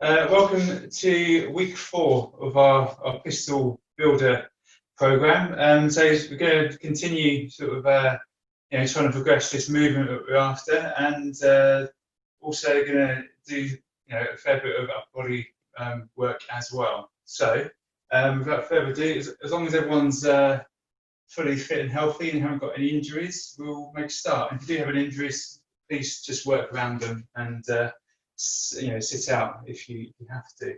Welcome to week 4 of our pistol builder program. So we're going to continue sort of trying to progress this movement that we're after, and also going to do a fair bit of upper body work as well. So without further ado, as long as everyone's fully fit and healthy and haven't got any injuries, we'll make a start. And if you do have any injuries, please just work around them and sit out if you have to.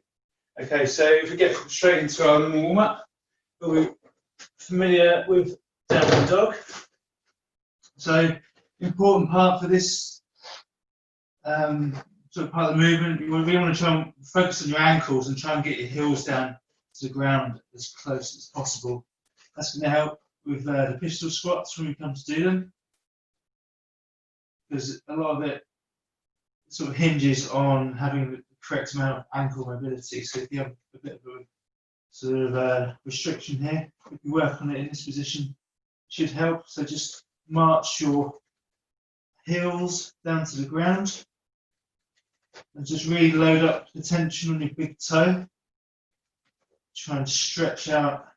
Okay, so if we get straight into our normal warm-up, we're familiar with downward dog. So important part for this sort of part of the movement, you really want to try and focus on your ankles and try and get your heels down to the ground as close as possible. That's going to help with the pistol squats when we come to do them, because a lot of it sort of hinges on having the correct amount of ankle mobility. So if you have a bit of a sort of restriction here, if you work on it in this position, it should help. So just march your heels down to the ground and just really load up the tension on your big toe. Try and stretch out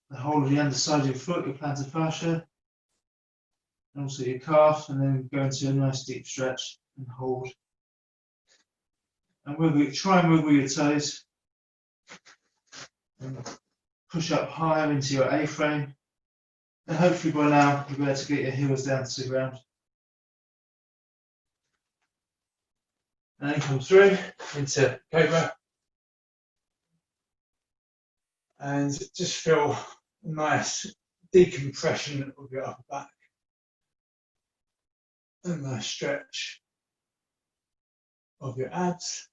the whole of the underside of your foot, your plantar fascia, and also your calf, and then go into a nice deep stretch and hold. And try and wiggle your toes and push up higher into your A-frame. And hopefully by now you'll be able to get your heels down to the ground. And then come through into Cobra. And just feel a nice decompression of your upper back. A nice stretch of your abs.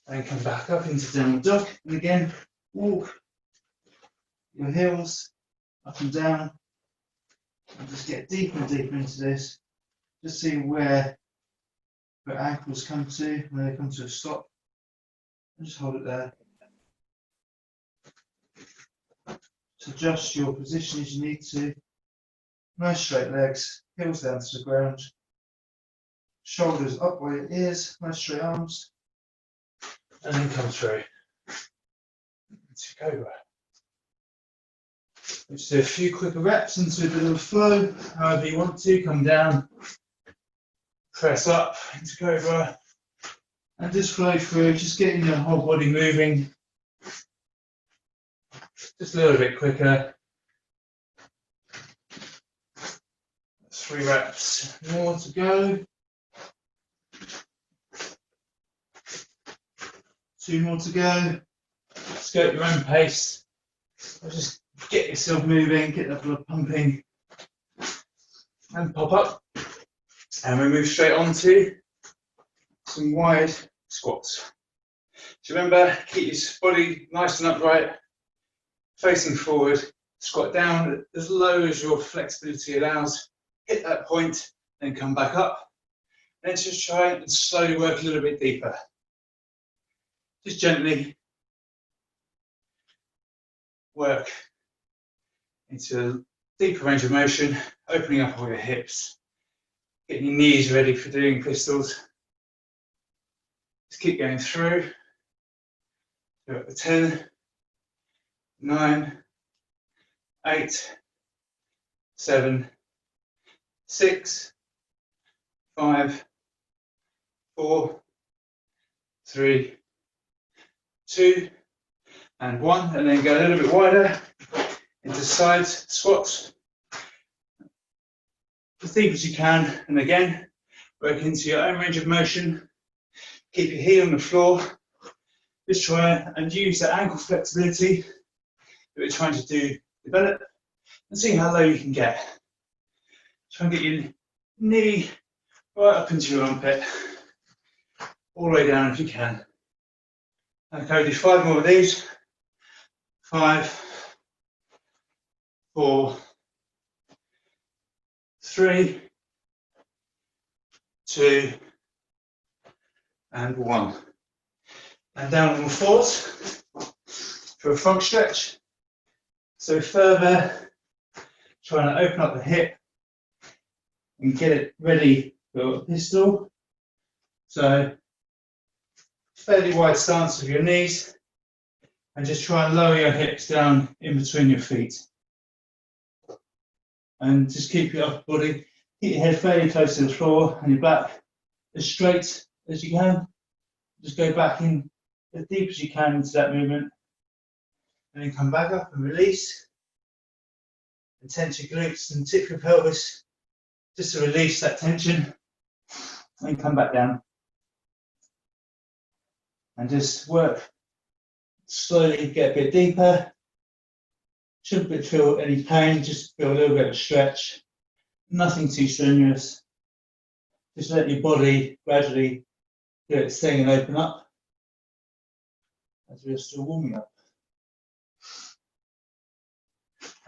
And come back up into downward dog. And again, walk your heels up and down. And just get deeper and deeper into this. Just see where your ankles come to, when they come to a stop. And just hold it there. So adjust your position as you need to. Nice straight legs, heels down to the ground. Shoulders up by your ears, nice straight arms. And then come through into Cobra. Let's do a few quicker reps into a bit of a flow, however you want to. Come down, press up into Cobra, and just flow through, just getting your whole body moving. Just a little bit quicker. 3 reps more to go. 2 more to go. Just go at your own pace. Just get yourself moving, get that blood pumping, and pop up. And we move straight on to some wide squats. So remember, keep your body nice and upright, facing forward. Squat down as low as your flexibility allows. Hit that point, then come back up. Then just try and slowly work a little bit deeper. Just gently work into a deeper range of motion, opening up all your hips, getting your knees ready for doing pistols. Just keep going through. Go up to 10, 9, 8, 7, 6, 5, 4, 3, 2, and 1, and then go a little bit wider into side squats as deep as you can, and again work into your own range of motion. Keep your heel on the floor. Just try and use that ankle flexibility that we're trying to develop, and see how low you can get. Try and get your knee right up into your armpit, all the way down if you can. Okay, do 5 more of these. 5, 4, 3, 2, and 1. And down on all fours for a front stretch. So further, trying to open up the hip and get it ready for a pistol. So fairly wide stance with your knees, and just try and lower your hips down in between your feet. And just keep your upper body, keep your head fairly close to the floor and your back as straight as you can. Just go back in as deep as you can into that movement, and then come back up and release. And tense your glutes and tip your pelvis just to release that tension, and come back down. And just work slowly, get a bit deeper. Shouldn't feel any pain, just feel a little bit of stretch. Nothing too strenuous. Just let your body gradually get its thing and open up as we're still warming up.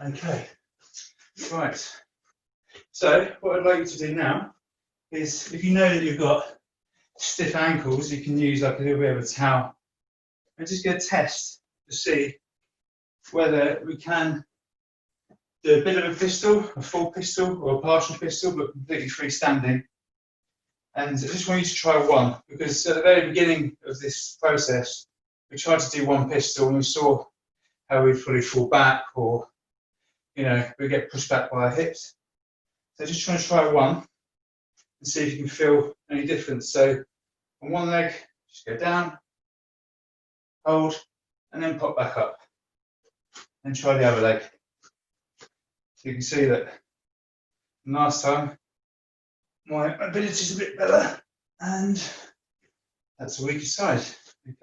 Okay, right. So what I'd like you to do now is, if you know that you've got stiff ankles, you can use like a little bit of a towel and just get a test to see whether we can do a bit of a pistol, a full pistol or a partial pistol, but completely freestanding. And I just want you to try one, because at the very beginning of this process, we tried to do one pistol and we saw how we'd fully fall back, or we get pushed back by our hips. So just try and try one and see if you can feel any difference. So on one leg, just go down, hold, and then pop back up. And try the other leg. So you can see that last time my mobility is a bit better, and that's the weaker side.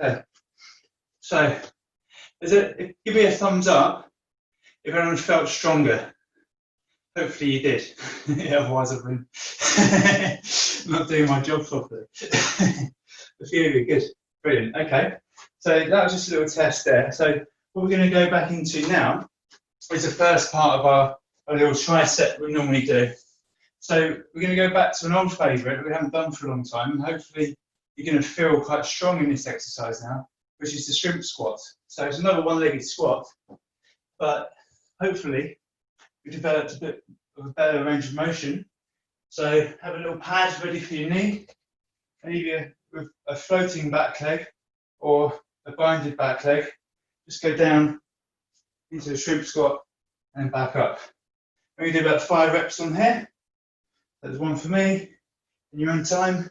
Okay. So give me a thumbs up if anyone felt stronger. Hopefully you did. Otherwise I've been not doing my job properly. A few of you, good, brilliant. Okay, so that was just a little test there. So what we're going to go back into now is the first part of our little tricep we normally do. So we're going to go back to an old favourite that we haven't done for a long time, and hopefully you're going to feel quite strong in this exercise now, which is the shrimp squat. So it's another one-legged squat, but hopefully we developed a bit of a better range of motion. So have a little pad ready for your knee, and either with a floating back leg or a binded back leg, just go down into the shrimp squat and back up. We do about 5 reps on here. That's 1 for me, in your own time.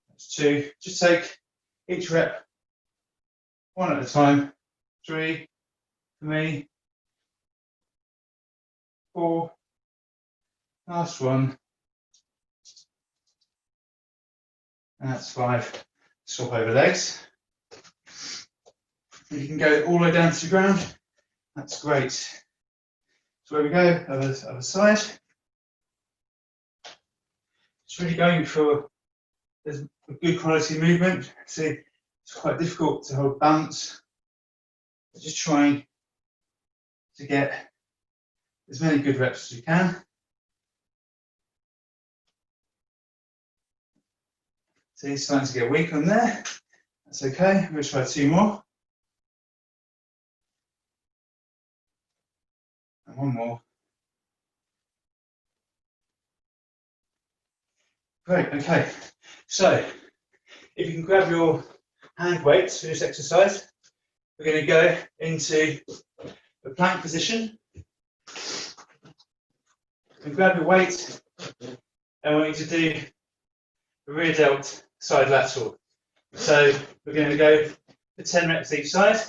That's 2. Just take each rep 1 at a time. 3 for me. 4. Last one. And that's 5. Swap over legs. You can go all the way down to the ground. That's great. So where we go, other side. It's really going for a good quality movement. See, it's quite difficult to hold balance. But just trying to get as many good reps as you can. See, it's starting to get weak on there. That's okay. I'm going to try 2 more. And 1 more. Great, okay. So, if you can grab your hand weights for this exercise, we're going to go into the plank position. And grab your weight, and I want you to do a rear delt side lateral. So, we're going to go for 10 reps each side.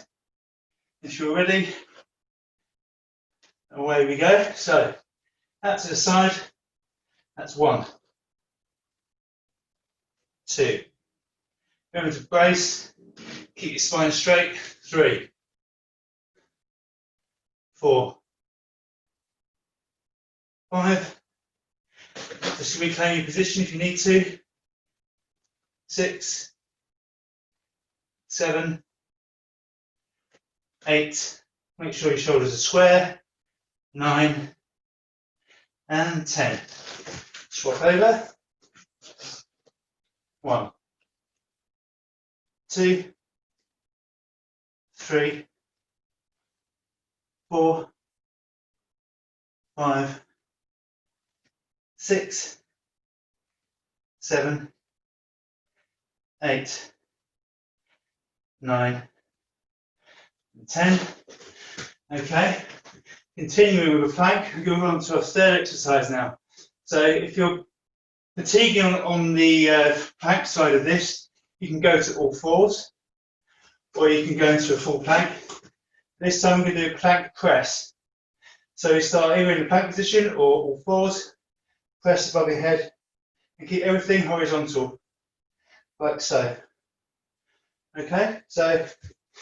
If you're ready, away we go. So, out to the side, that's 1. 2. Remember to brace, keep your spine straight. 3. 4. 5. Just reclaim your position if you need to. 6. 7. 8. Make sure your shoulders are square. 9. And 10. Swap over. 1. 2. 3. 4. 5. 6. 7. 8. 9, and 10. Okay, continuing with a plank, we're going on to our third exercise now. So if you're fatiguing on the plank side of this, you can go to all fours, or you can go into a full plank. This time we're going to do a plank press. So we start either in the plank position or all fours, press above your head, and keep everything horizontal, like so. Okay, so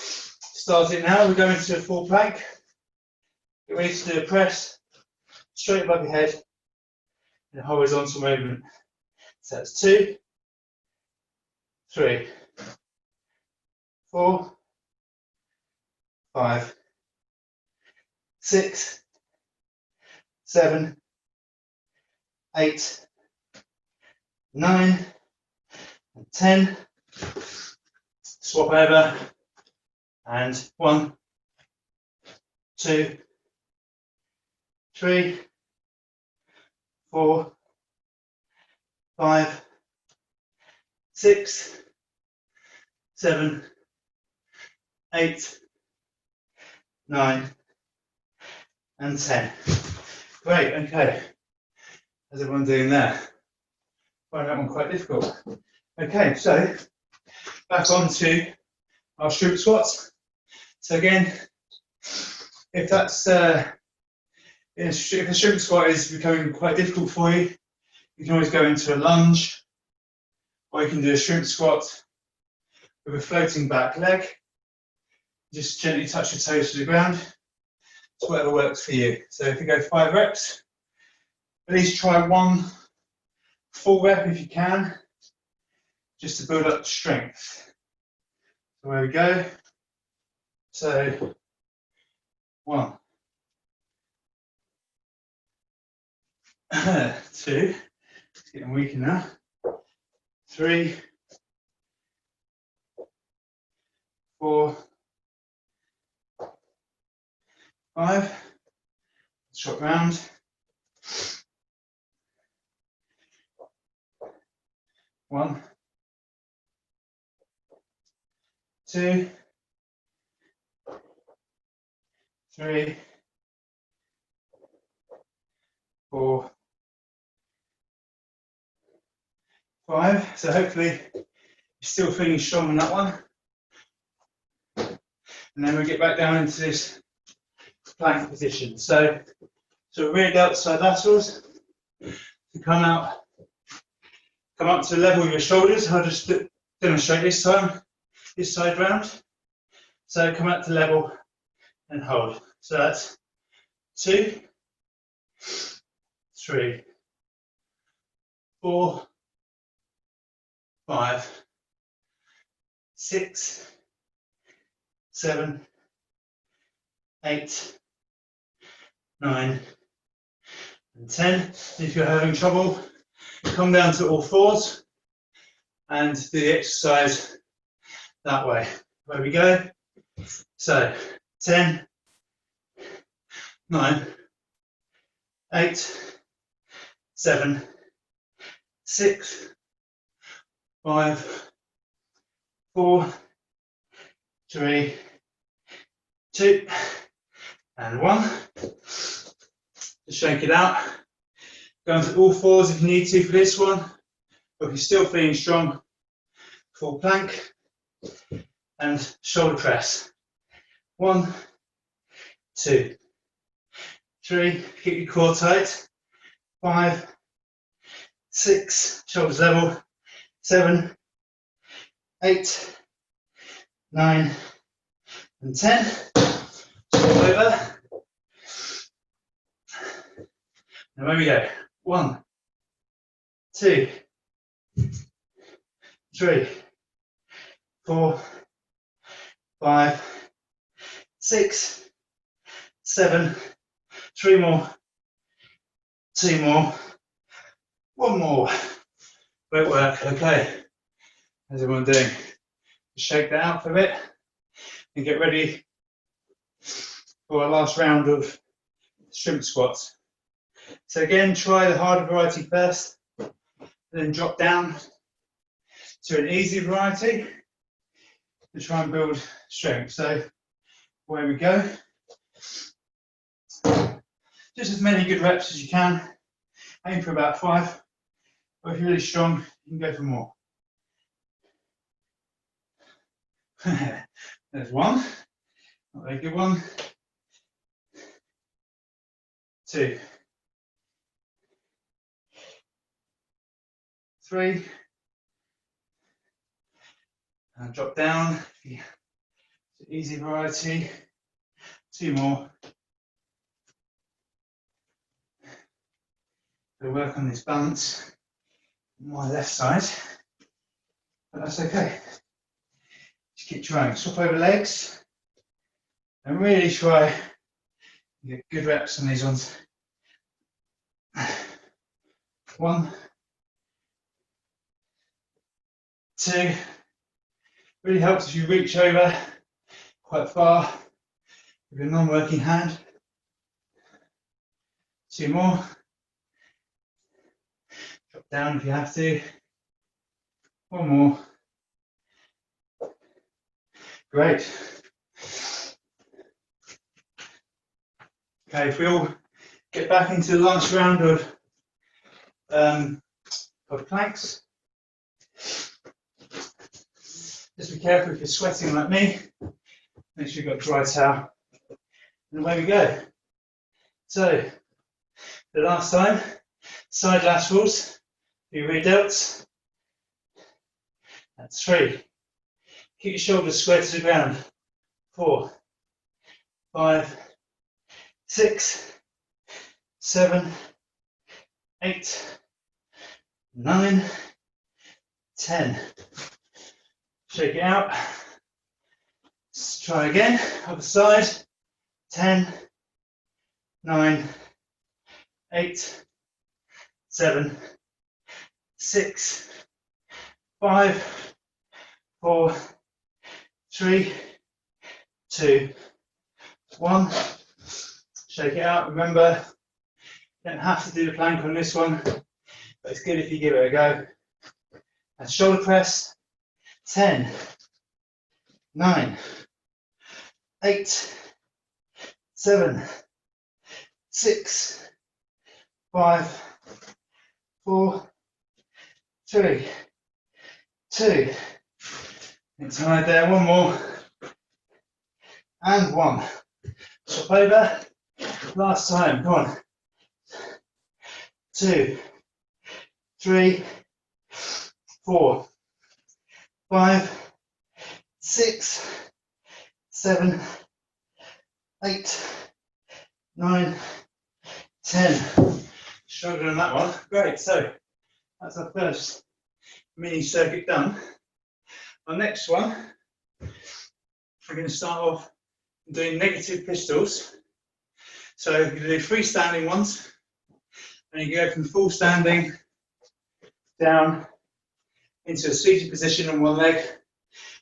start it now, we're going to a full plank. Get ready to do a press, straight above your head, and a horizontal movement. So that's 2, 3, 4, 5, 6, 7, 8, 9, and 10. Swap over, and 1, 2, 3, 4, 5, 6, 7, 8, 9, and 10. Great, okay. How's everyone doing there? I find that one quite difficult. Okay, so back on to our shrimp squats. So again, if that's if the shrimp squat is becoming quite difficult for you, you can always go into a lunge, or you can do a shrimp squat with a floating back leg. Just gently touch your toes to the ground. It's whatever works for you. So if you go 5 reps, at least try 1 full rep if you can, just to build up strength. So there we go. So 1, 2, it's getting weaker now. 3, 4, 5. Shot round. 1, 2, 3, 4, 5. So hopefully you're still feeling strong on that one. And then we get back down into this plank position. So rear delt side laterals. To come up to level with your shoulders. I'll just demonstrate this time, this side round. So come up to level and hold. So that's 2, 3, 4, 5, 6, 7, 8, 9, and 10. If you're having trouble, come down to all fours and do the exercise that way. There we go. So 10, 9, 8, 7, 6, 5, 4, 3, 2, and 1. Just shake it out. Go into all fours if you need to for this one. But if you're still feeling strong, full plank and shoulder press. 1, 2, 3. Keep your core tight. 5, 6. Shoulders level. 7, 8, 9, and 10. Swap over. And there we go. 1, 2, 3, 4, 5, 6, 7, 3 more, 2 more, 1 more. Great work. Okay. How's everyone doing? Just shake that out for a bit and get ready for our last round of shrimp squats. So again, try the harder variety first, then drop down to an easy variety. to try and build strength. So away we go. Just as many good reps as you can. Aim for about 5. Or if you're really strong, you can go for more. There's 1. Not a very good one. 2. 3. And drop down. Easy variety. 2 more. We'll work on this balance on my left side, but that's okay. Just keep trying. Swap over legs and really try to get good reps on these ones. 1, 2. Really helps if you reach over quite far with your non-working hand. 2 more. Drop down if you have to. 1 more. Great. Okay, if we all get back into the last round of planks. Just be careful if you're sweating like me. Make sure you've got a dry towel. And away we go. So, the last time, side laterals, your rear delts. That's 3. Keep your shoulders square to the ground. 4, 5, 6, 7, 8, 9, 10. Shake it out. Let's try again. Other side. 10, 9, 8, 7, 6, 5, 4, 3, 2, 1. Shake it out. Remember, you don't have to do the plank on this one, but it's good if you give it a go. And shoulder press. 10, 9, 8, 7, 6, 5, 4, 3, 2. Inside there, 1 more. And 1. Swap over. Last time, come on. 2, 3, 4, 5, 6, 7, 8, 9, 10. Struggling on that one. Great, so that's our first mini circuit done. Our next one, we're going to start off doing negative pistols. So you're going to do freestanding ones, and you go from full standing down into a seated position on one leg.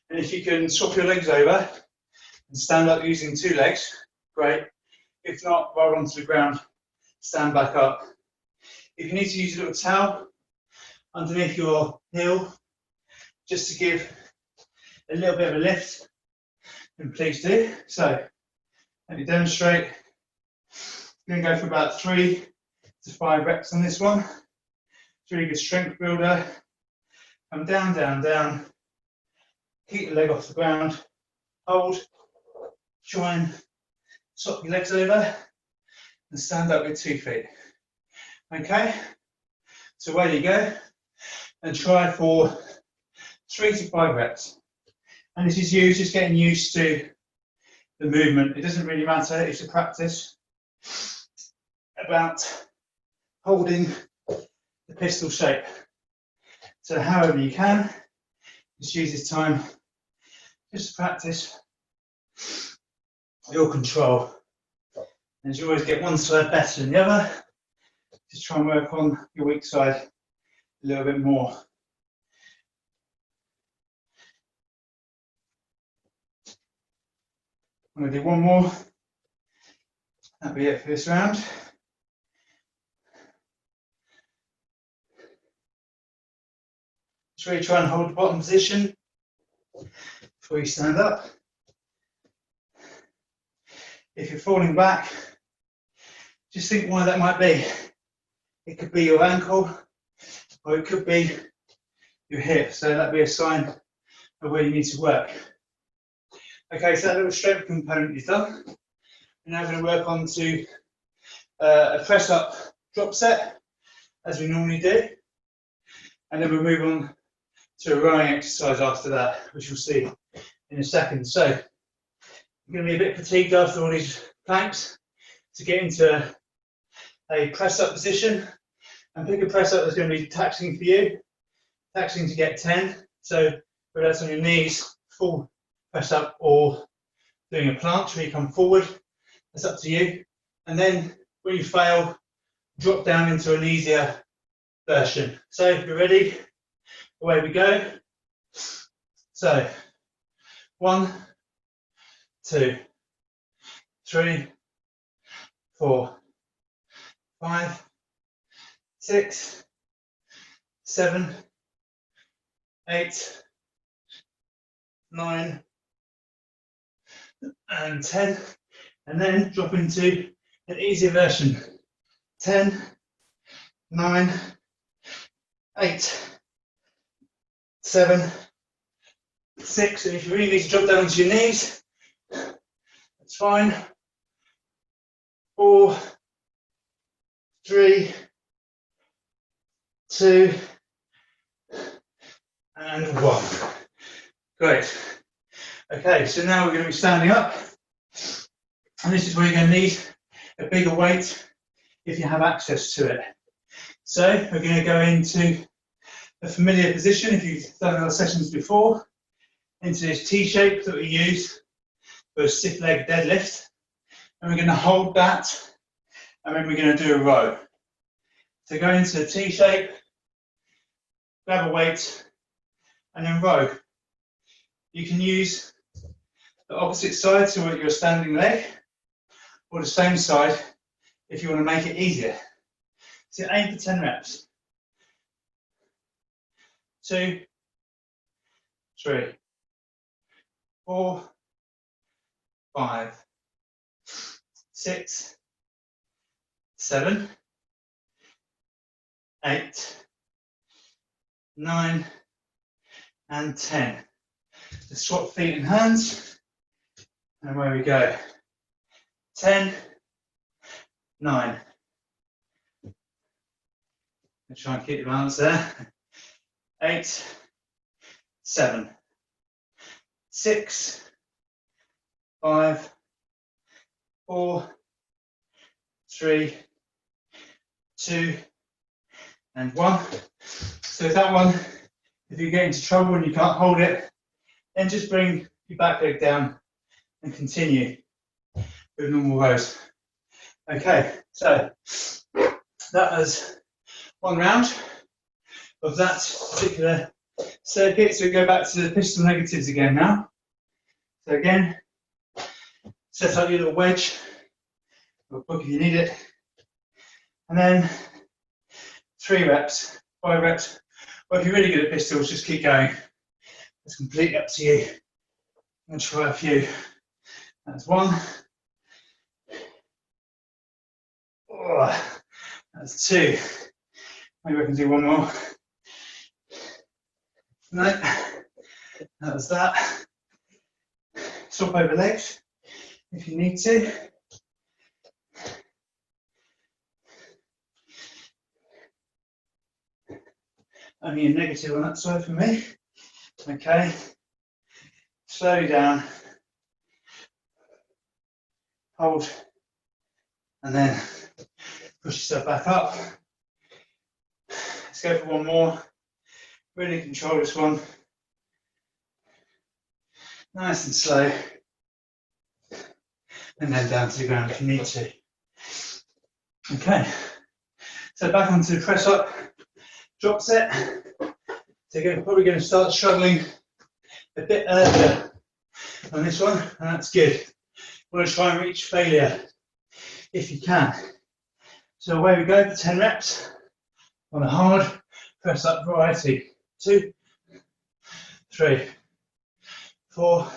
And if you can swap your legs over and stand up using 2 legs, great. If not, roll onto the ground, stand back up. If you need to use a little towel underneath your heel, just to give a little bit of a lift, then please do. So, let me demonstrate. I'm going to go for about 3 to 5 reps on this one. It's a really good strength builder. Come down, down, down. Keep the leg off the ground. Hold. Try and swap your legs over and stand up with 2 feet. Okay? So away you go. And try for 3 to 5 reps. And this is you just getting used to the movement. It doesn't really matter, it's a practice about holding the pistol shape. So however you can, just use this time just to practice your control. And you always get one side better than the other, just try and work on your weak side a little bit more. I'm going to do 1 more. That'll be it for this round. Just really try and hold the bottom position before you stand up. If you're falling back, just think why that might be. It could be your ankle, or it could be your hip, so that'd be a sign of where you need to work. Okay, so that little strength component is done. We're now going to work on to a press up drop set, as we normally do, and then we'll move on to a rowing exercise after that, which we'll see in a second. So you're going to be a bit fatigued after all these planks to get into a press up position, and pick a press up that's going to be taxing for you, taxing to get 10. So whether that's on your knees, full press up, or doing a planche where you come forward, that's up to you. And then when you fail, drop down into an easier version. So if you're ready, away we go. So 1, 2, 3, 4, 5, 6, 7, 8, 9, and 10, and then drop into an easier version. 10, 9, 8, 7, 6, and if you really need to drop down onto your knees, that's fine. 4, 3, 2, and 1. Great. Okay, so now we're going to be standing up, and this is where you're going to need a bigger weight if you have access to it. So we're going to go into a familiar position if you've done other sessions before, into this T shape that we use for a stiff leg deadlift, and we're going to hold that, and then we're going to do a row. So go into the T shape, grab a weight, and then row. You can use the opposite side to your standing leg, or the same side if you want to make it easier. So aim for 10 reps. 2, 3, 4, 5, 6, 7, 8, 9, and 10. So swap feet and hands, and away we go. 10, 9. Let's try and keep the balance there. 8, 7, 6, 5, 4, 3, 2, and 1. So with that one, if you get into trouble and you can't hold it, then just bring your back leg down and continue with normal rows. Okay, so that was one round of that particular circuit. So we go back to the pistol negatives again now. So again, set up your little wedge, or book if you need it, and then 3 reps, 5 reps. Well, if you're really good at pistols, just keep going. It's completely up to you. I'm going to try a few. That's 1. Oh, that's 2. Maybe I can do one more. No, that was that. Swap over legs if you need to. Only a negative on that side for me. Okay, slow down, hold, and then push yourself back up. Let's go for one more. Really control this one. Nice and slow. And then down to the ground if you need to. Okay, so back onto the press up drop set. So you're probably going to start struggling a bit earlier on this one, and that's good. You want to try and reach failure if you can. So away we go for 10 reps on a hard press up variety. 2, 3, 4,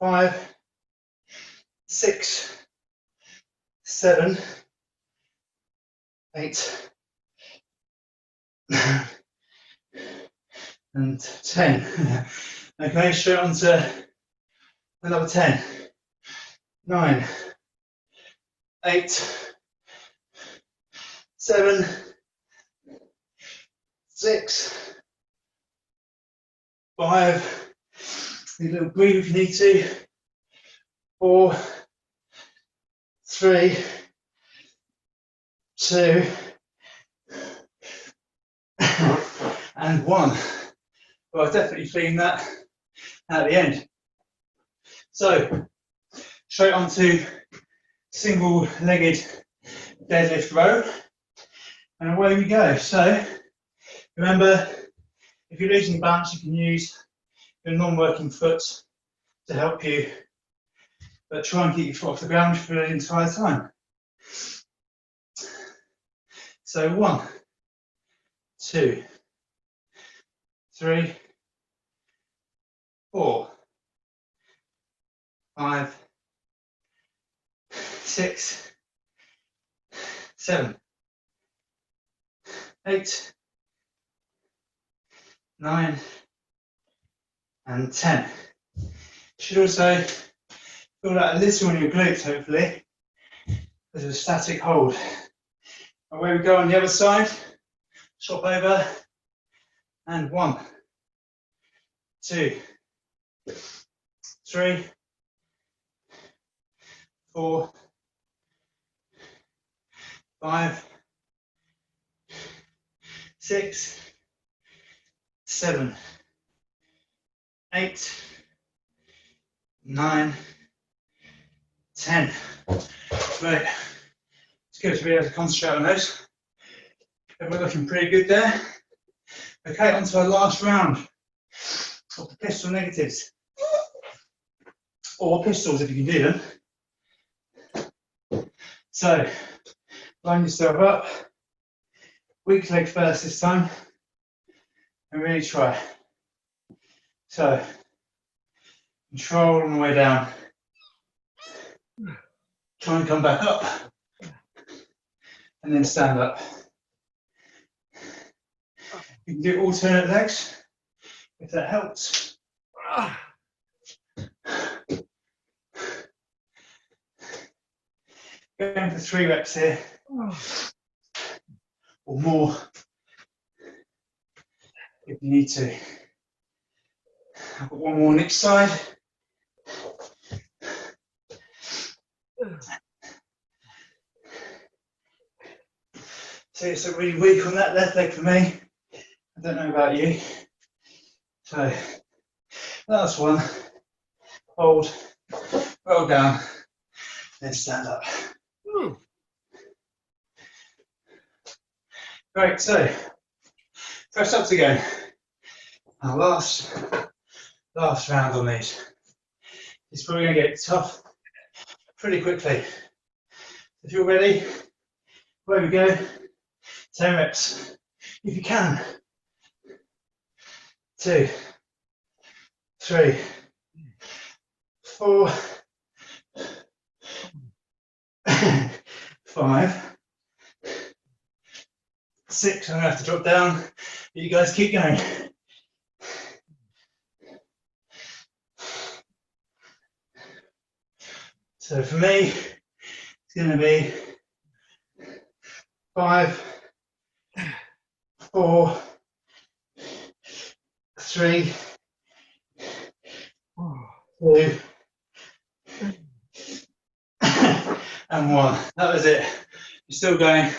5, 6, 7, 8, and 10. Okay, straight on to another 10. 9, 8, 7, 6, 5. Need a little breathe if you need to. 4, 3, 2, and 1. Well, I was definitely feeling that at the end. So, straight on to single-legged deadlift row, and away we go. So, remember, if you're losing balance, you can use your non-working foot to help you, but try and keep your foot off the ground for the entire time. So 1, 2, 3, 4, 5, 6, 7, 8, 9, and 10. Should also feel that a little on your glutes, hopefully. There's a static hold. Away we go on the other side. Swap over. And 1, 2, 3, 4, 5, 6, 7, 8, 9, 10. Right, it's good to be able to concentrate on those. We're looking pretty good there. Okay, on to our last round of the pistol negatives, or pistols if you can do them. So, line yourself up, weak leg first this time, and really try. So, control on the way down. Try and come back up, and then stand up. You can do alternate legs, if that helps. Going for 3 reps here, or more, if you need to. I've got one more on each side. So it's a really weak on that left leg for me. I don't know about you. So, last one. Hold, roll down, then stand up. Great, so, press ups again. Our last round on these. It's probably going to get tough pretty quickly. If you're ready, away we go. 10 reps. If you can. 2, 3, 4, 5, 6. I'm going to have to drop down, but you guys keep going. So for me, it's going to be 5, 4, 3, 2, and 1. That was it. You're still going.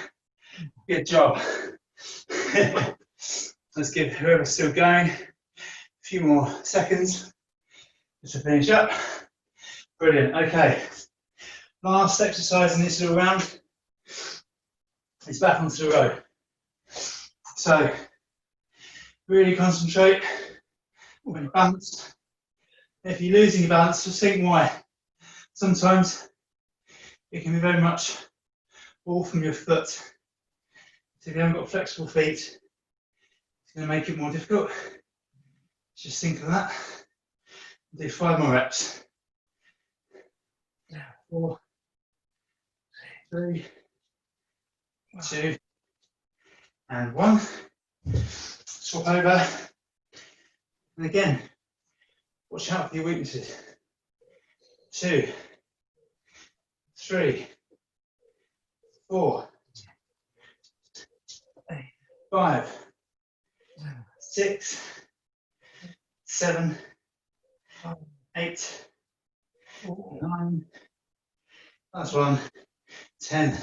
Good job. Let's give whoever's still going a few more seconds just to finish up. Brilliant. Okay. Last exercise in this little round is back onto the row. So really concentrate on your balance. If you're losing your balance, just think why. Sometimes it can be very much all from your foot. So if you haven't got flexible feet, it's going to make it more difficult. Just think of that. Do 5 more reps. 4, 3, 2, and 1. Swap over. And again, watch out for your weaknesses. 2, 3, 4, 5, 6, 7, 8, 9. That's 1. 10.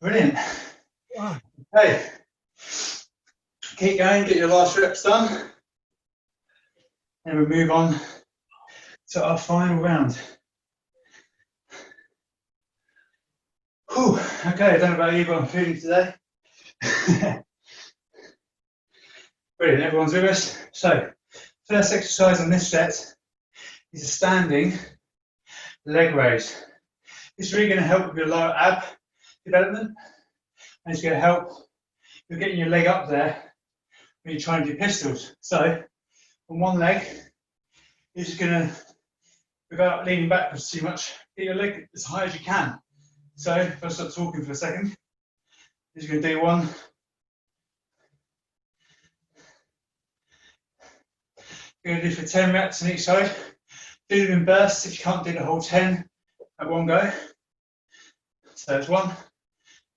Brilliant. Okay. Keep going, get your last reps done. And we'll move on to our final round. Whew. Okay, I don't know about you, but I'm feeling today. Brilliant, everyone's with us. So, first exercise on this set is a standing leg raise. This is really going to help with your lower ab development, and it's going to help with getting your leg up there when you're trying to do pistols. So, on one leg, you're just going to, without leaning backwards too much, get your leg as high as you can. So, if I stop talking for a second, you're just going to do 1. You're going to do for 10 reps on each side. Do them in bursts if you can't do the whole 10 at one go. So it's 1,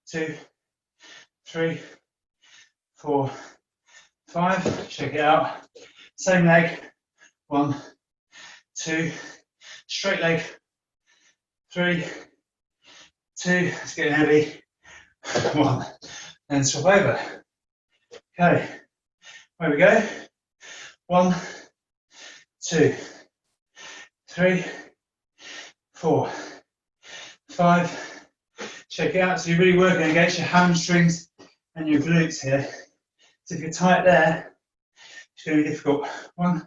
2, 3, 4, 5. Check it out. Same leg. 1, 2. Straight leg. 3, 2. It's getting heavy. 1. And swap over. Okay. There we go. 1, 2, 3, 4, 5. Check it out. So you're really working against your hamstrings and your glutes here. So if you're tight there, it's going to be difficult. 1,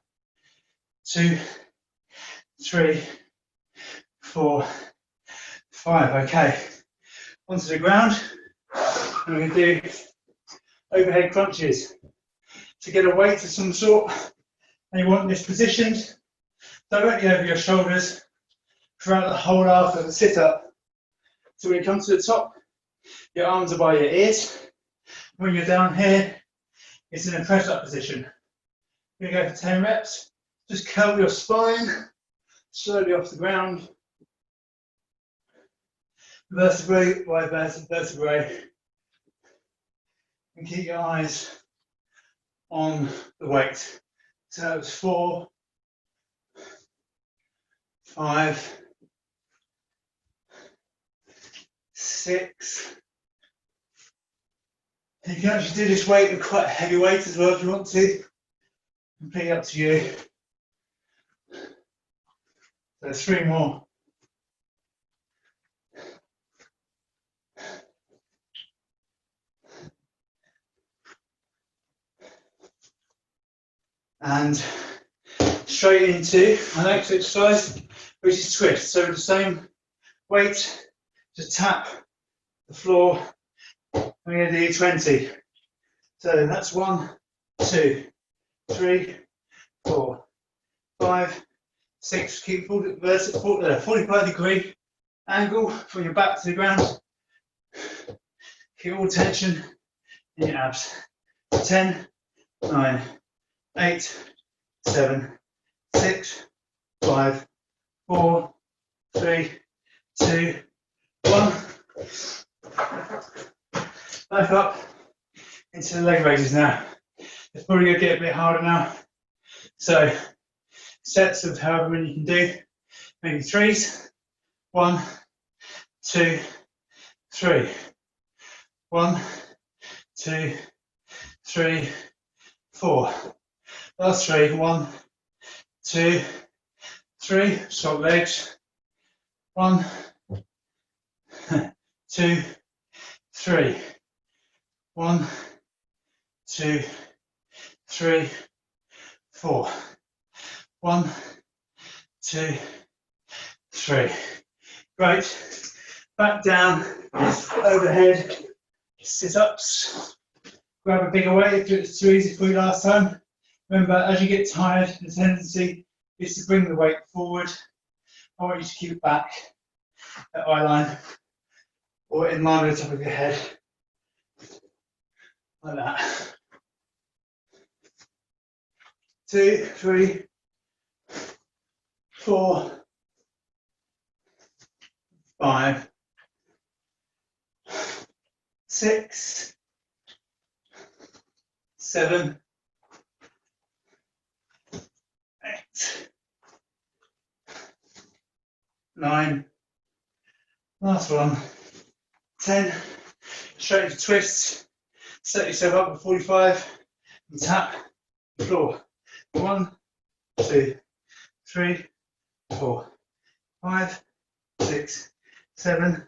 2, 3, 4, 5. Okay. Onto the ground. And we're going to do overhead crunches. To get a weight of some sort, and you want this positioned directly over your shoulders throughout the whole half of the sit-up. So when you come to the top, your arms are by your ears. When you're down here, it's in a press-up position. You're going to go for 10 reps. Just curl your spine slowly off the ground, vertebrae by vertebrae, and keep your eyes on the weight. So that was 4, 5, 6. And you can actually do this weight with quite a heavy weight as well if you want to. Completely up to you. So 3 more. And straight into our next exercise, which is twist. So with the same weight, just tap the floor. I'm going to do 20. So that's 1, 2, 3, 4, 5, 6. Keep 45-degree angle from your back to the ground. Keep all tension in your abs. 10, 9, 8, 7, 6, 5, 4, 3, 2, 1. Back up into the leg raises now. It's probably going to get a bit harder now. So sets of however many you can do. Maybe 3s. 1, 2, 3. 1, 2, 3, 4. Last 3. 1, 2, 3. Swap legs. 1, 2, 3. 1, 2, 3, 4. 1, 2, 3. Great. Back down, overhead, sit-ups. Grab a bigger weight if it's too easy for you last time. Remember, as you get tired, the tendency is to bring the weight forward. I want you to keep it back at eye line or in line with the top of your head, like that. 2, 3, 4, 5, 6, 7, 8, 9, last one, 10, straight into twists, set yourself up at 45, and tap the floor. 1, 2, 3, 4, 5, 6, 7,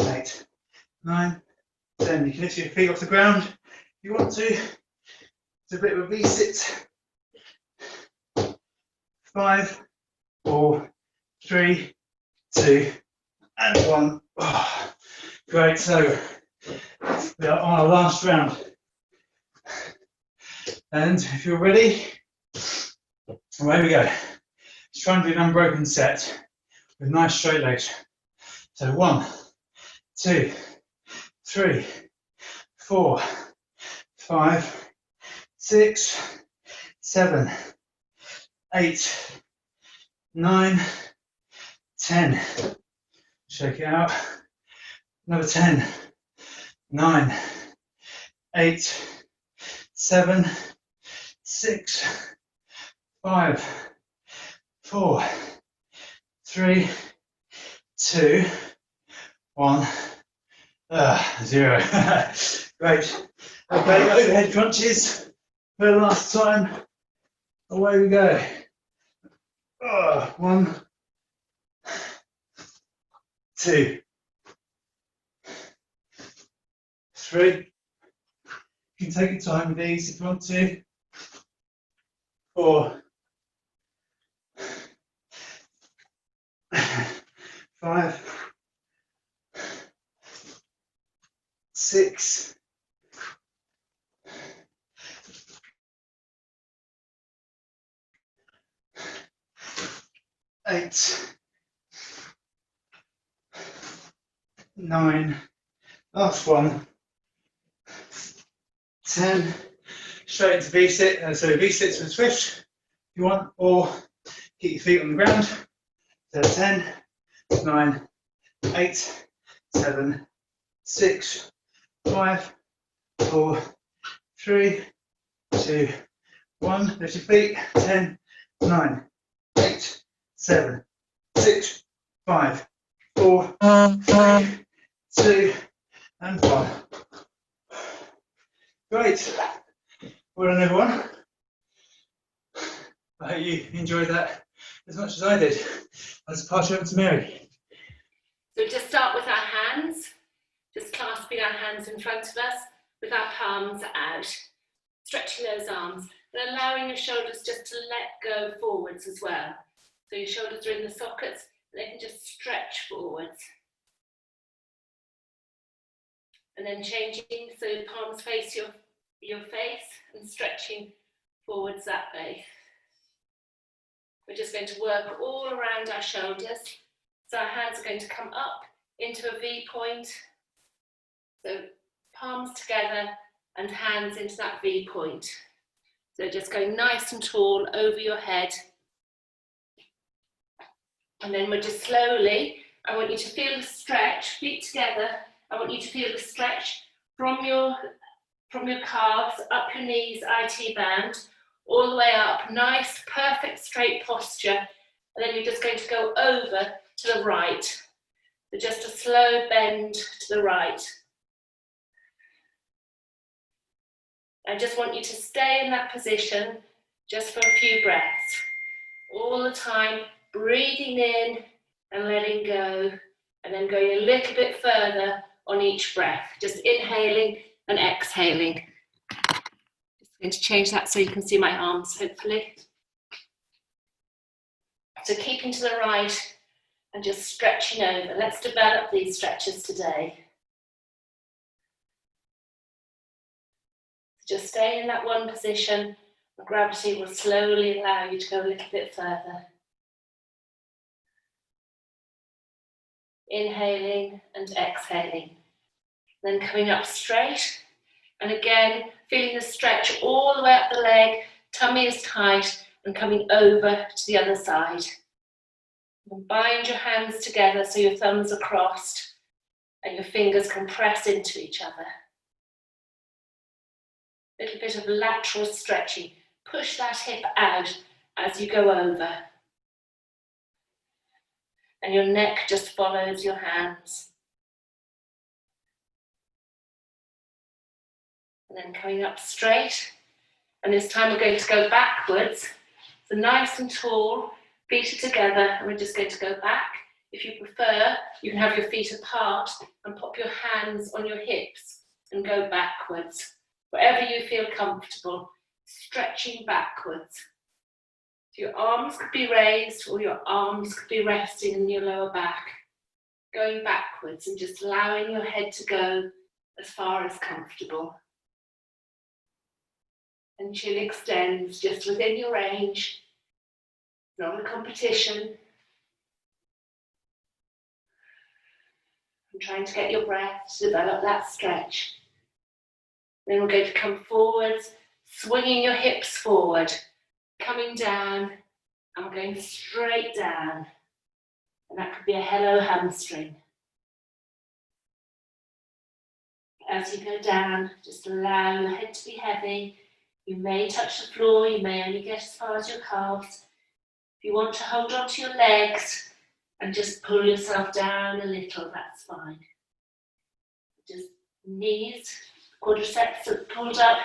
8, 9, 10. You can lift your feet off the ground if you want to. It's a bit of a V-sit. 5, 4, 3, 2, and 1. Oh, great, so we are on our last round. And if you're ready, away we go. Let's try and do an unbroken set with nice straight legs. So 1, 2, 3, 4, 5, 6, 7, 8, 9, 10. Shake it out. Another 10, 9, 8, 7, 6, 5, 4, 3, 2, 1, 0. Great. Okay, overhead crunches for the last time. Away we go. 1, 2, 3. You can take your time with these if you want to. 4, 5, 6, 8, 9, last one, 10, straight into V-sit, so V-sits with a twist if you want, or keep your feet on the ground, so 10, 9, 8, 7, 6, 5, 4, 3, 2, 1, lift your feet, 10, 9, 8, 7, 6, 5, 4, 3, 2, and 1. Great. Well done, everyone. I hope you enjoyed that as much as I did. Let's pass you over to Mary. So just start with our hands, just clasping our hands in front of us with our palms out, stretching those arms and allowing your shoulders just to let go forwards as well. So your shoulders are in the sockets, and they can just stretch forwards. And then changing, so your palms face your face and stretching forwards that way. We're just going to work all around our shoulders. So our hands are going to come up into a V point. So palms together and hands into that V point. So just going nice and tall over your head. And then we're just slowly, I want you to feel the stretch, feet together. I want you to feel the stretch from your calves, up your knees, IT band, all the way up, nice, perfect straight posture. And then you're just going to go over to the right. So just a slow bend to the right. I just want you to stay in that position just for a few breaths. All the time, breathing in and letting go, and then going a little bit further on each breath, just inhaling and exhaling. Just going to change that so you can see my arms, hopefully. So keeping to the right and just stretching over. Let's develop these stretches today. Just stay in that one position Gravity will slowly allow you to go a little bit further. Inhaling and exhaling. Then coming up straight. And again, feeling the stretch all the way up the leg, tummy is tight, and coming over to the other side. And bind your hands together so your thumbs are crossed and your fingers can press into each other. A little bit of lateral stretching. Push that hip out as you go over. And your neck just follows your hands. And then coming up straight. And this time we're going to go backwards. So nice and tall, feet are together, and we're just going to go back. If you prefer, you can have your feet apart and pop your hands on your hips and go backwards. Wherever you feel comfortable, stretching backwards. So your arms could be raised or your arms could be resting in your lower back. Going backwards and just allowing your head to go as far as comfortable. And chin extends just within your range. Not a competition. I'm trying to get your breath to develop that stretch. Then we're going to come forwards, swinging your hips forward, coming down, and we're going straight down. And that could be a hello hamstring. As you go down, just allow your head to be heavy. You may touch the floor, you may only get as far as your calves. If you want to hold on to your legs and just pull yourself down a little, that's fine. Just knees, quadriceps are pulled up,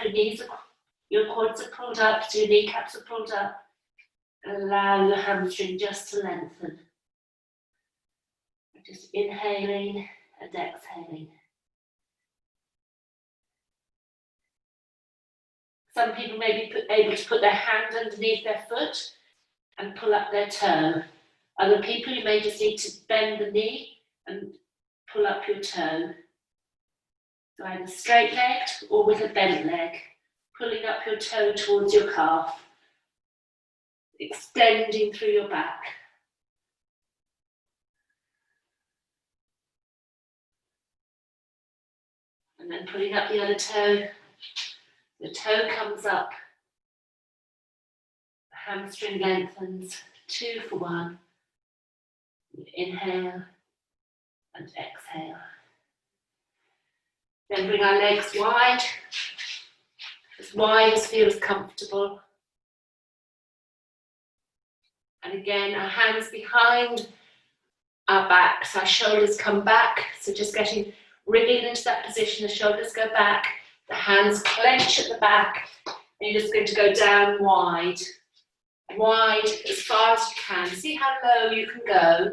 your quads are pulled up, so your kneecaps are pulled up. And allow your hamstring just to lengthen. Just inhaling and exhaling. Some people may be able to put their hand underneath their foot and pull up their toe. Other people, you may just need to bend the knee and pull up your toe. So either straight-legged or with a bent leg, pulling up your toe towards your calf, extending through your back. And then pulling up the other toe. The toe comes up, the hamstring lengthens, 2 for 1. Inhale and exhale. Then bring our legs wide as feels comfortable. And again, our hands behind our backs, our shoulders come back. So just wriggling into that position, the shoulders go back. The hands clench at the back, and you're just going to go down wide as far as you can. See how low you can go.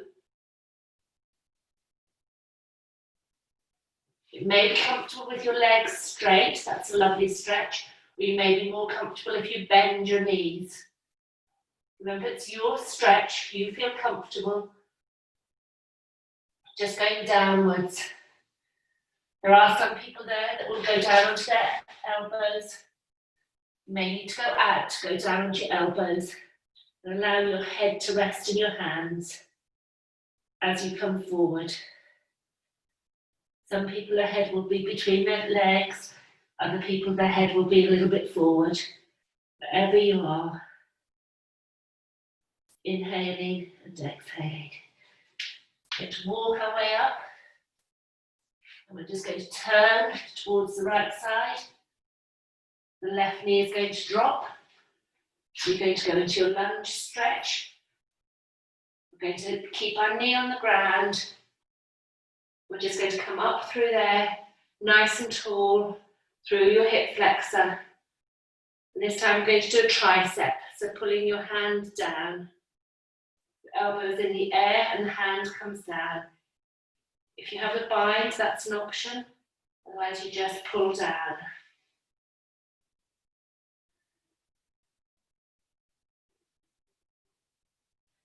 You may be comfortable with your legs straight, that's a lovely stretch, or you may be more comfortable if you bend your knees. Remember, it's your stretch, you feel comfortable. Just going downwards. There are some people there that will go down onto their elbows. You may need to go out, go down onto your elbows, and allow your head to rest in your hands as you come forward. Some people, their head will be between their legs, other people, their head will be a little bit forward. Wherever you are, inhaling and exhaling. Going to walk our way up. And we're just going to turn towards the right side. The left knee is going to drop. We're going to go into your lunge stretch. We're going to keep our knee on the ground. We're just going to come up through there, nice and tall, through your hip flexor. And this time we're going to do a tricep. So pulling your hand down. The elbows in the air and the hand comes down. If you have a bind, that's an option. Otherwise, you just pull down.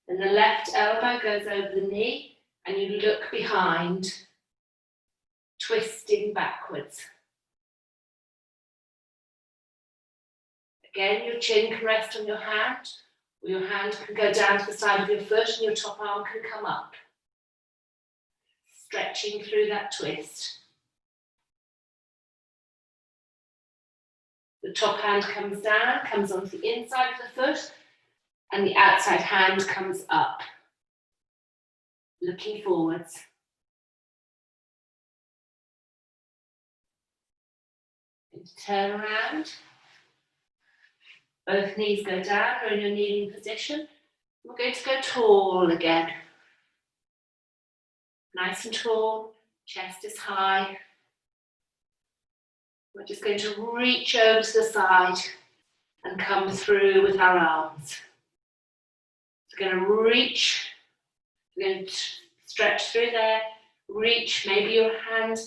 Then the left elbow goes over the knee, and you look behind, twisting backwards. Again, your chin can rest on your hand, or your hand can go down to the side of your foot and your top arm can come up. Stretching through that twist. The top hand comes down, comes onto the inside of the foot, and the outside hand comes up, looking forwards. Turn around. Both knees go down, or in your kneeling position. We're going to go tall again. Nice and tall, chest is high. We're just going to reach over to the side and come through with our arms. We're going to reach, we're going to stretch through there, reach, maybe your hand,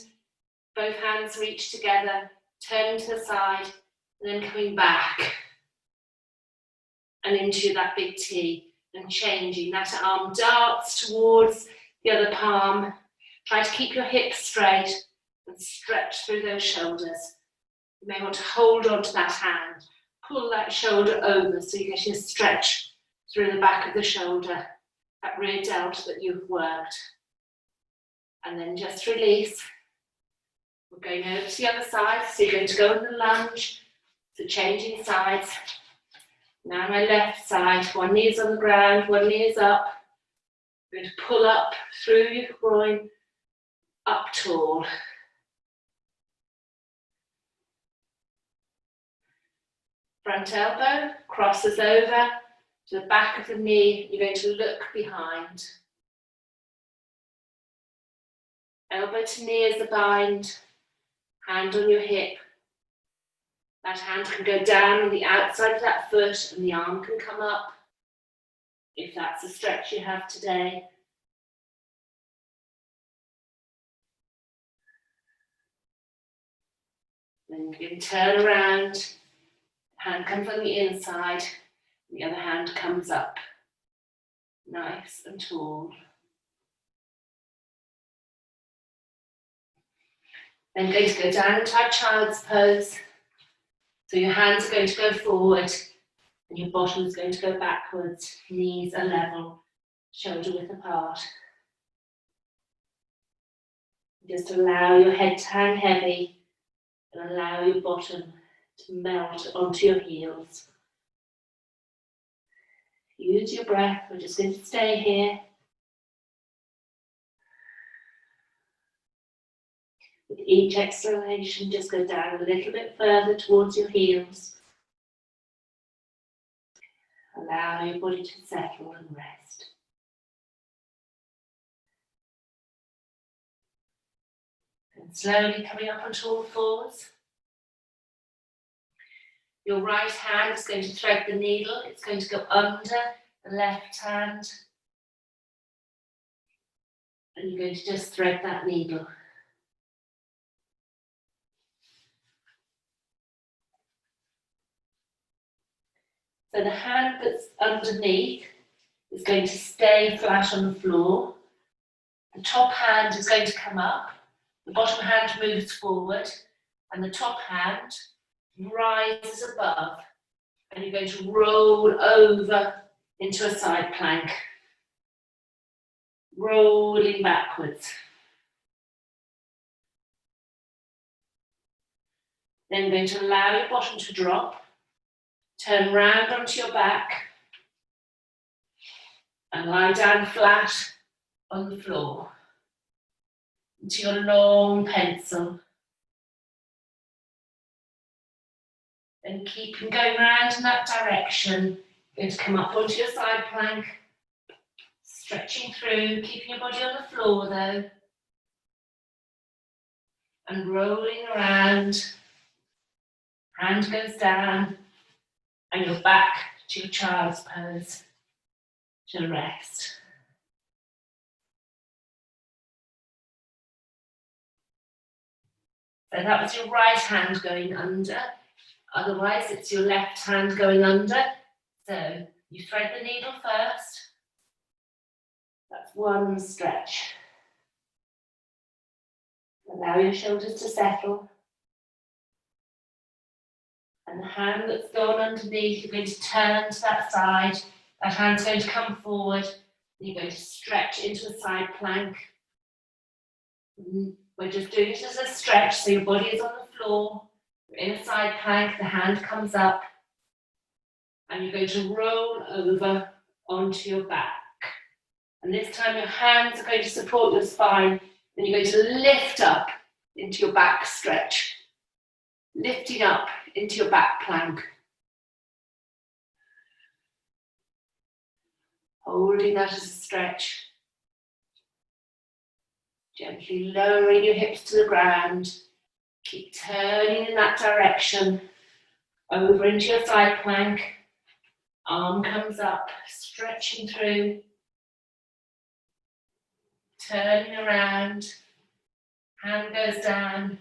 both hands reach together, turning to the side, and then coming back and into that big T and changing. That arm darts towards the other palm. Try to keep your hips straight and stretch through those shoulders. You may want to hold on to that hand, pull that shoulder over so you're getting a stretch through the back of the shoulder, that rear delt that you've worked. And then just release. We're going over to the other side, so you're going to go in the lunge, so changing sides. Now my left side, one knee is on the ground, one knee is up. We're going to pull up through your groin, up tall. Front elbow crosses over to the back of the knee. You're going to look behind. Elbow to knee is the bind. Hand on your hip. That hand can go down on the outside of that foot and the arm can come up, if that's a stretch you have today. Then you can turn around. Hand comes on the inside, the other hand comes up. Nice and tall. Then going to go down into our child's pose. So your hands are going to go forward and your bottom is going to go backwards. Knees are level, shoulder width apart. Just allow your head to hang heavy and allow your bottom to melt onto your heels. Use your breath. We're just going to stay here. With each exhalation, just go down a little bit further towards your heels. Allow your body to settle and rest. And slowly coming up onto all fours. Your right hand is going to thread the needle. It's going to go under the left hand. And you're going to just thread that needle. So the hand that's underneath is going to stay flat on the floor. The top hand is going to come up. The bottom hand moves forward. And the top hand rises above. And you're going to roll over into a side plank. Rolling backwards. Then going to allow your bottom to drop. Turn round onto your back and lie down flat on the floor into your long pencil. Then keep going round in that direction. You're going to come up onto your side plank, stretching through, keeping your body on the floor though, and rolling around. Hand goes down. And you're back to your child's pose to rest. So that was your right hand going under. Otherwise, it's your left hand going under. So you thread the needle first. That's one stretch. Allow your shoulders to settle. And the hand that's gone underneath, you're going to turn to that side. That hand's going to come forward. And you're going to stretch into a side plank. We're just doing it as a stretch, so your body is on the floor. You're in a side plank, the hand comes up. And you're going to roll over onto your back. And this time your hands are going to support your spine. And you're going to lift up into your back stretch. Lifting up into your back plank. Holding that as a stretch. Gently lowering your hips to the ground. Keep turning in that direction. Over into your side plank. Arm comes up, stretching through. Turning around. Hand goes down.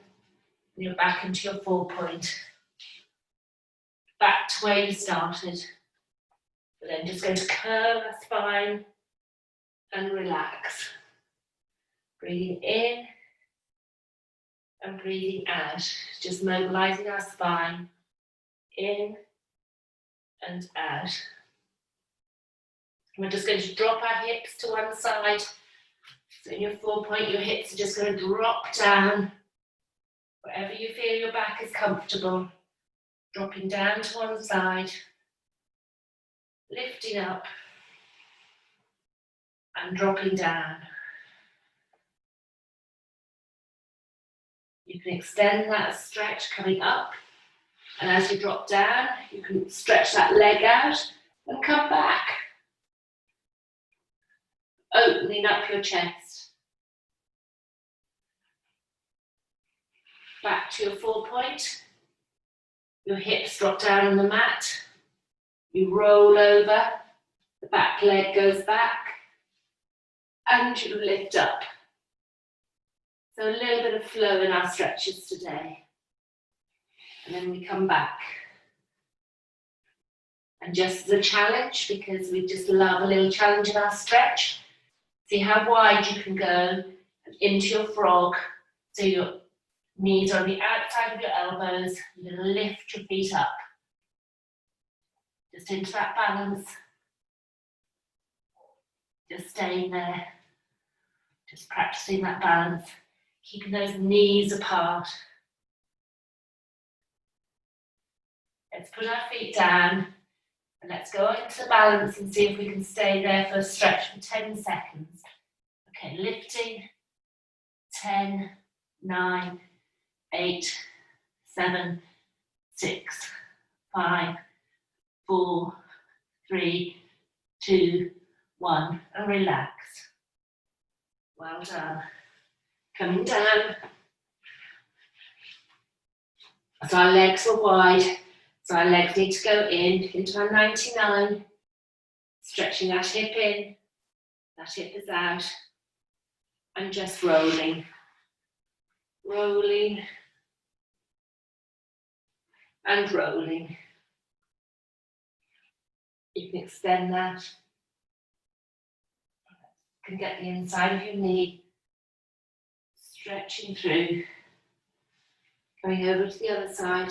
And you're back into your 4 point. Back to where you started. But then just going to curve our spine and relax. Breathing in and breathing out. Just mobilizing our spine in and out. We're just going to drop our hips to one side. So in your 4 point, your hips are just going to drop down. Wherever you feel your back is comfortable. Dropping down to one side. Lifting up. And dropping down. You can extend that stretch coming up. And as you drop down, you can stretch that leg out and come back. Opening up your chest. Back to your 4 point. Your hips drop down on the mat. You roll over. The back leg goes back. And you lift up. So a little bit of flow in our stretches today. And then we come back. And just as a challenge, because we just love a little challenge in our stretch, see how wide you can go into your frog. So your knees are on the outside of your elbows. You're going to lift your feet up. Just into that balance. Just staying there. Just practicing that balance. Keeping those knees apart. Let's put our feet down. And let's go into the balance and see if we can stay there for a stretch for 10 seconds. Okay, lifting. 10, 9, 8, 7, 6, 5, 4, 3, 2, 1, and relax. Well done. Coming down. So our legs are wide, so our legs need to go into our 99. Stretching that hip in, that hip is out, and just rolling. Rolling. And rolling. You can extend that. You can get the inside of your knee. Stretching through. Going over to the other side.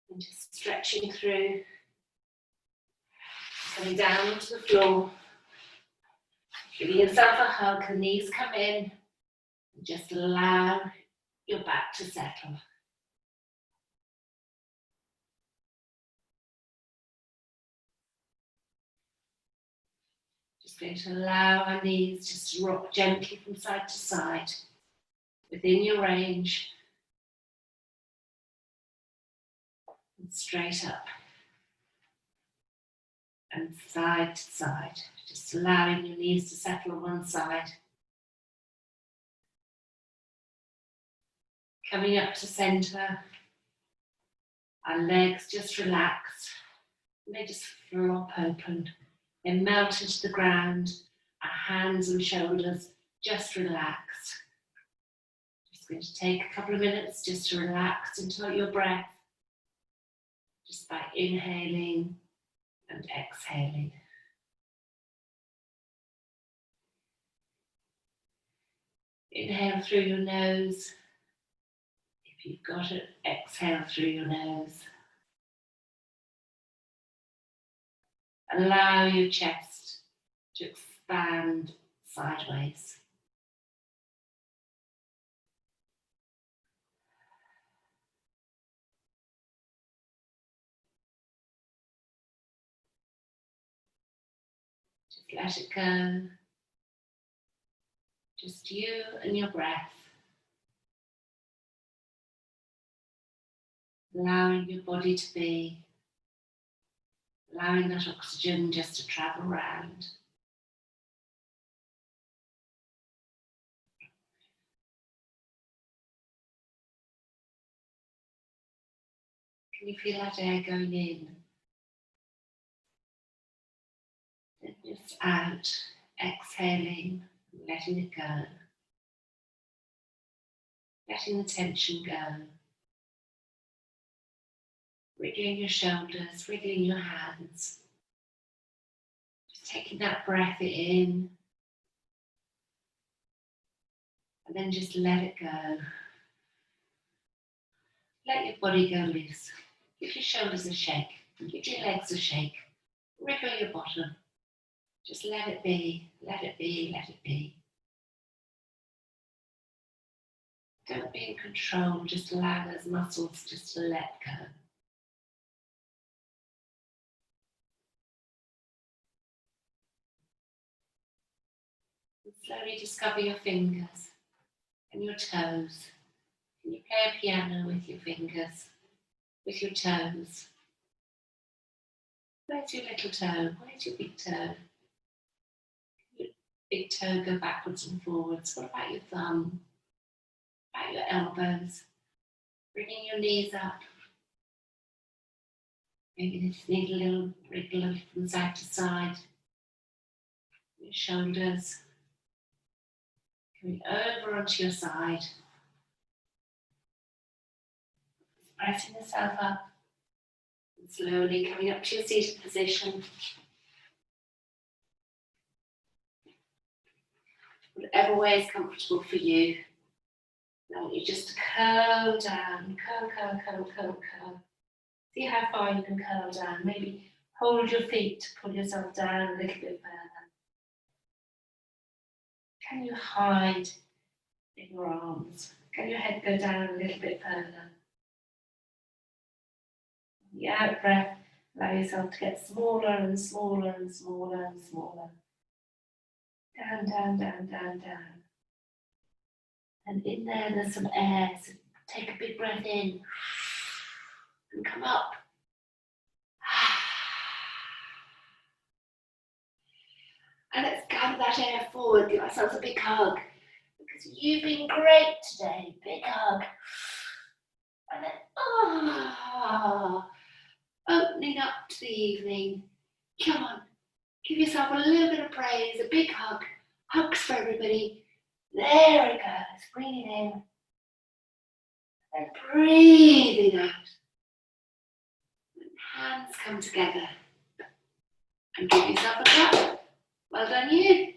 And just stretching through. Coming down to the floor. Giving yourself a hug. The knees come in. And just allow your back to settle. Just going to allow our knees just to rock gently from side to side, within your range, and straight up, and side to side, just allowing your knees to settle on one side. Coming up to center, our legs just relax, and they just flop open. They melt into the ground, our hands and shoulders just relax. Just going to take a couple of minutes just to relax into your breath, just by inhaling and exhaling. Inhale through your nose. If If you've got it, exhale through your nose. Allow your chest to expand sideways. Just let it go. Just you and your breath. Allowing your body to be. Allowing that oxygen just to travel around. Can you feel that air going in? Then just out, exhaling, letting it go. Letting the tension go. Wriggling your shoulders, wriggling your hands. Just taking that breath in. And then just let it go. Let your body go loose. Give your shoulders a shake. Give your legs a shake. Wriggle your bottom. Just let it be, let it be, let it be. Don't be in control, just allow those muscles just to let go. And slowly discover your fingers and your toes. Can you play a piano with your fingers, with your toes? Where's your little toe? Where's your big toe? Your big toe go backwards and forwards. What about your thumb? What about your elbows? Bringing your knees up. Maybe they just need a little wriggle from side to side. Your shoulders. Coming over onto your side. Pressing yourself up. And slowly coming up to your seated position. Whatever way is comfortable for you. I want you just to curl down, curl. See how far you can curl down. Maybe hold your feet to pull yourself down a little bit further. Can you hide in your arms? Can your head go down a little bit further? On the out breath, allow yourself to get smaller and smaller and smaller and smaller. Down, down, down, down, down. And in there, there's some air. So take a big breath in and come up. And let's gather that air forward. Give ourselves a big hug. Because you've been great today. Big hug. And then, opening up to the evening. Come on. Give yourself a little bit of praise. A big hug. Hugs for everybody. There it goes. Breathing in. And breathing out. And hands come together. And give yourself a clap. Well done, you.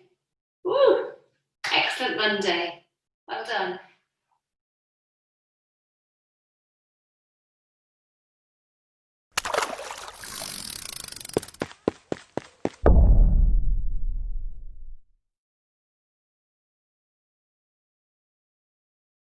Woo! Excellent Monday. Well done.